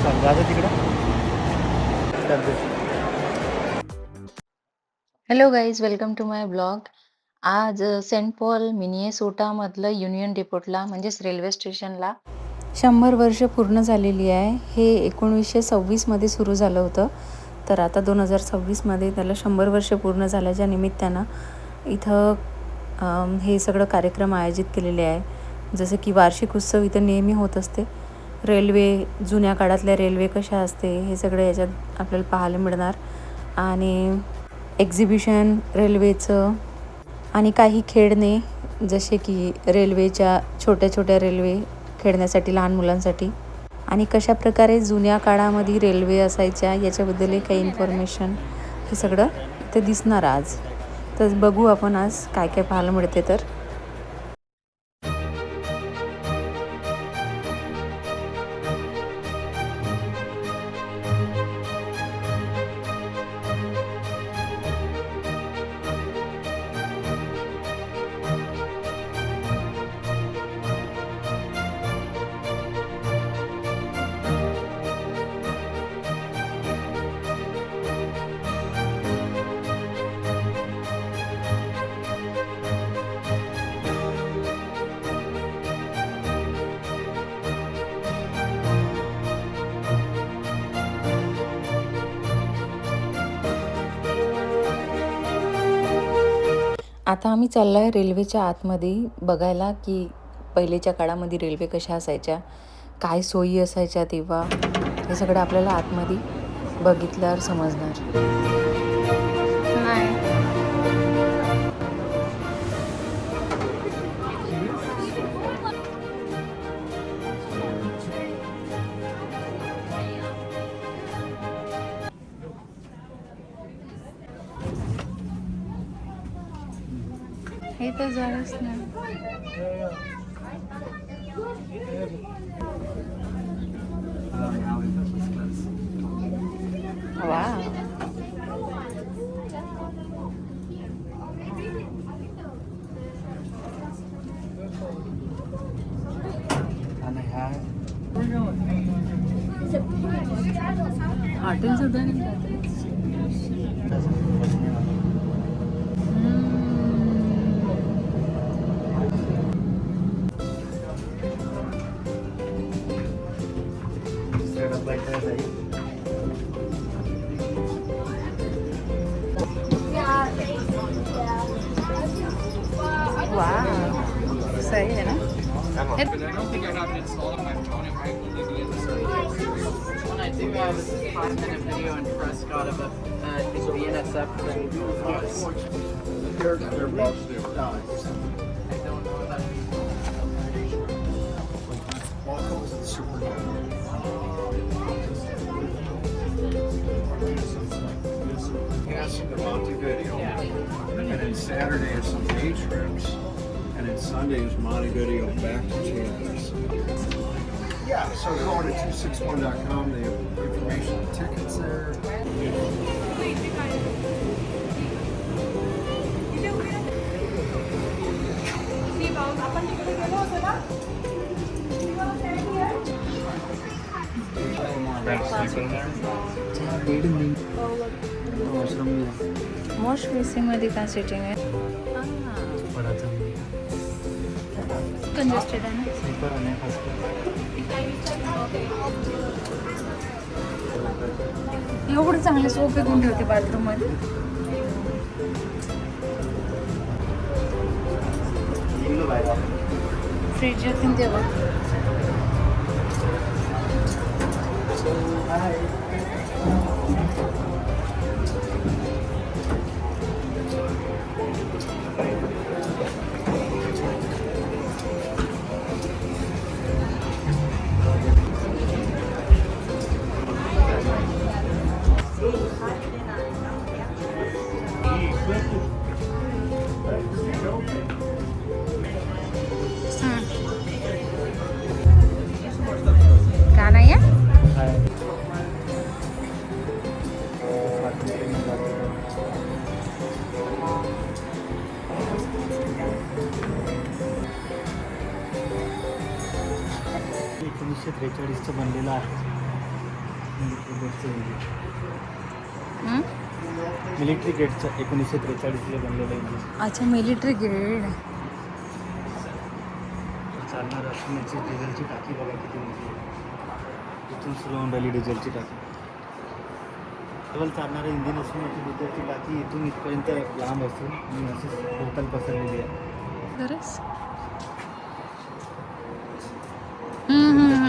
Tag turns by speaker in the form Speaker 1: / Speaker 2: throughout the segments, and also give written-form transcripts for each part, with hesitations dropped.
Speaker 1: जायचं तिकडं.
Speaker 2: Hello guys, welcome to my blog. आज सेंट पॉल मिनिएसोटामधलं युनियन डिपोटला म्हणजेच रेल्वे स्टेशनला 100 वर्ष पूर्ण झालेली आहे. हे 1926मध्ये सुरू झालं होतं, तर आता 2026मध्ये त्याला 100 वर्ष पूर्ण झाल्याच्या निमित्तानं इथं हे सगळं कार्यक्रम आयोजित केलेले आहे. जसं की वार्षिक उत्सव इथं नेहमी होत असते. रेल्वे, जुन्या काळातल्या रेल्वे कशा असते हे सगळं याच्यात आपल्याला पाहायला मिळणार. आणि एक्झिबिशन रेल्वेचं आणि काही खेळणे, जसे की रेल्वेच्या छोट्या छोट्या रेल्वे खेळण्यासाठी लहान मुलांसाठी, आणि कशाप्रकारे जुन्या काळामध्ये रेल्वे असायच्या याच्याबद्दल काही इन्फॉर्मेशन, हे सगळं ते दिसणार आज. तर बघू आपण आज काय काय पाहायला मिळते. तर आता आम्ही चाललो आहे रेल्वेच्या आतमध्ये बघायला, की पहिलेच्या काळामध्ये रेल्वे कशा असायच्या, काय सोयी असायच्या तेव्हा, हे सगळं आपल्याला आतमध्ये बघितल्यावर समजणार. हे तर झालंच ना. वा, हॉटेल सुद्धा नाही. वाह, सही है ना.
Speaker 3: I don't think I have it installed on my phone. It might only be in the service. One I do have is a 5-minute video in Prescott of a BNSF thing. They're both there. I don't know that.
Speaker 4: Welcome to the Superdome. Yes, the Montevideo. And then Saturday is some day trips. And then Sunday is Montevideo back to Chandler's. Yeah, so go to 261.com. They have information on tickets there.
Speaker 2: मॉश मध्ये का setting आहे. Congested आहे ना. एवढे चांगले सोपे कोण ठेवते बाथरूम मध्ये. फ्रीज येतील तेव्हा. का नाही आहे.
Speaker 1: चं बनलेलं आहे. मिलिटरी गेटचं 1943ला बनलेलं इंजिन.
Speaker 2: अच्छा, मिलिटरी ग्रेड.
Speaker 1: चालणार असण्याची डिझेलची टाकी बघा किती मोठी आहे. इथून सुरू होऊन राहिली डिझेलची टाकी. केवळ चालणारं इंजिन असून याची डिझेलची टाकी इथून इथपर्यंत लांब असून आणि अशीच टोटल पसरलेली आहे.
Speaker 2: खरंच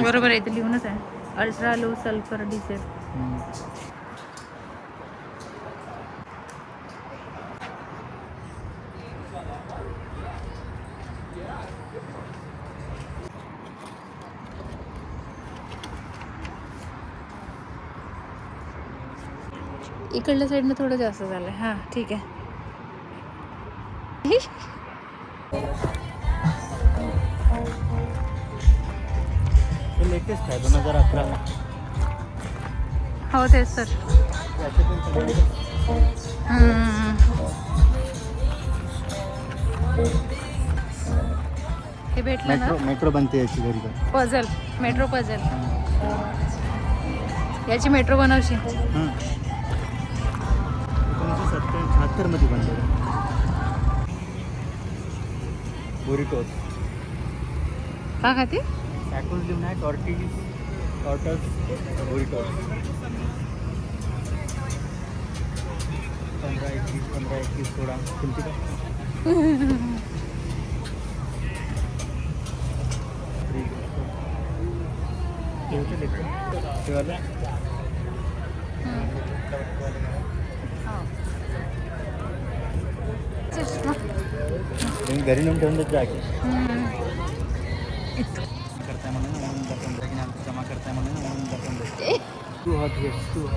Speaker 2: बरोबर आहे, इथे लिहूनच आहे, अल्ट्रा लो सल्फर डिझेल. इकडल्या साईडनं थोडं जास्त झालंय. हां ठीक आहे.
Speaker 1: हे लेटेस्ट आहे 2011.
Speaker 2: हो तेच सर. हे भेटलं ना,
Speaker 1: मेट्रो बनते याची घरी पण.
Speaker 2: Puzzle, metro puzzle. याची मेट्रो बनवशी.
Speaker 1: 1976 मध्ये बनलेलं. बोरिटोस
Speaker 2: का खाते?
Speaker 1: सॅकोज लिहून आहे. टॉर्टस बोरिटोस. 15, 21, 16 तुमची काय? घरी नेऊन ठेवून देत जागे. करताय म्हणून जमा करताय म्हणून तू हॉट घेस तू.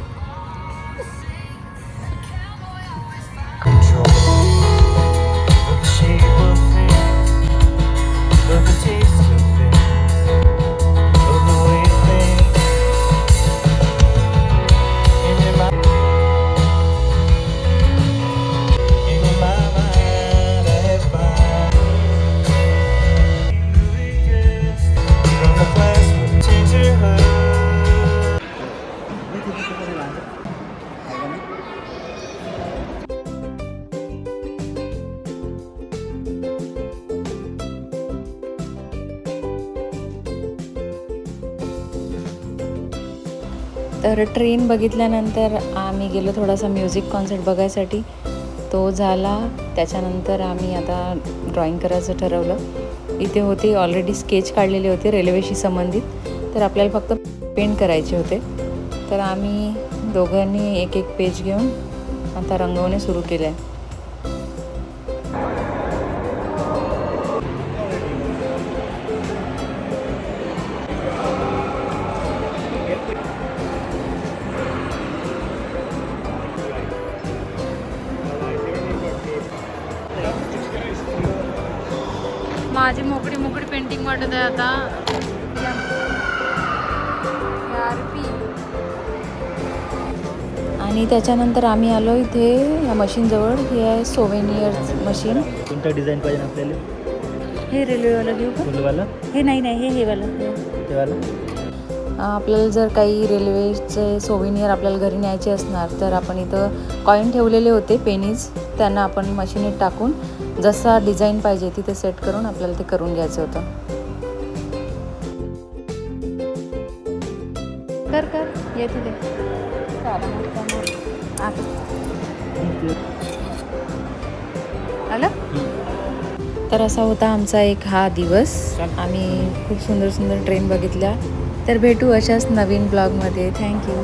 Speaker 2: तर ट्रेन बघितल्यानंतर आम्ही गेलो थोडासा म्युझिक कॉन्सर्ट बघायसाठी. तो झाला. त्याच्यानंतर आम्ही आता ड्रॉइंग करायचं ठरवलं. इथे होते ऑलरेडी स्केच काढलेले होते रेल्वेशी संबंधित, तर आपल्याला फक्त पेंट करायचे होते. तर आम्ही दोघांनी एक एक पेज घेऊन आता रंगवणे सुरू केले. माझी मोकळी मोकळी पेंटिंग वाटत आहे आता. आणि त्याच्यानंतर आम्ही आलो इथे या मशीनजवळ. हे आहे सोवेनियर्स मशीन.
Speaker 1: कोणता डिझाईन पाहिजे आपल्याला?
Speaker 2: हे रेल्वेवालं घेऊ का?
Speaker 1: फुलवाला?
Speaker 2: हे नाही, हे वालं.
Speaker 1: तेवाला?
Speaker 2: आपल्याला जर काही रेल्वेचे सोवेनियर आपल्याला घरी न्यायचे असणार तर आपण इथं कॉईन ठेवलेले होते, पेनीज. त्यांना आपण मशीनीत टाकून जसा डिझाईन पाहिजे तिथे सेट करून आपल्याला ते करून घ्यायचं होतं. कर येते ते. आलं. तर असा होता आमचा एक हा दिवस. आम्ही खूप सुंदर सुंदर ट्रेन बघितल्या. तर भेटू अशाच नवीन ब्लॉगमध्ये. थँक्यू.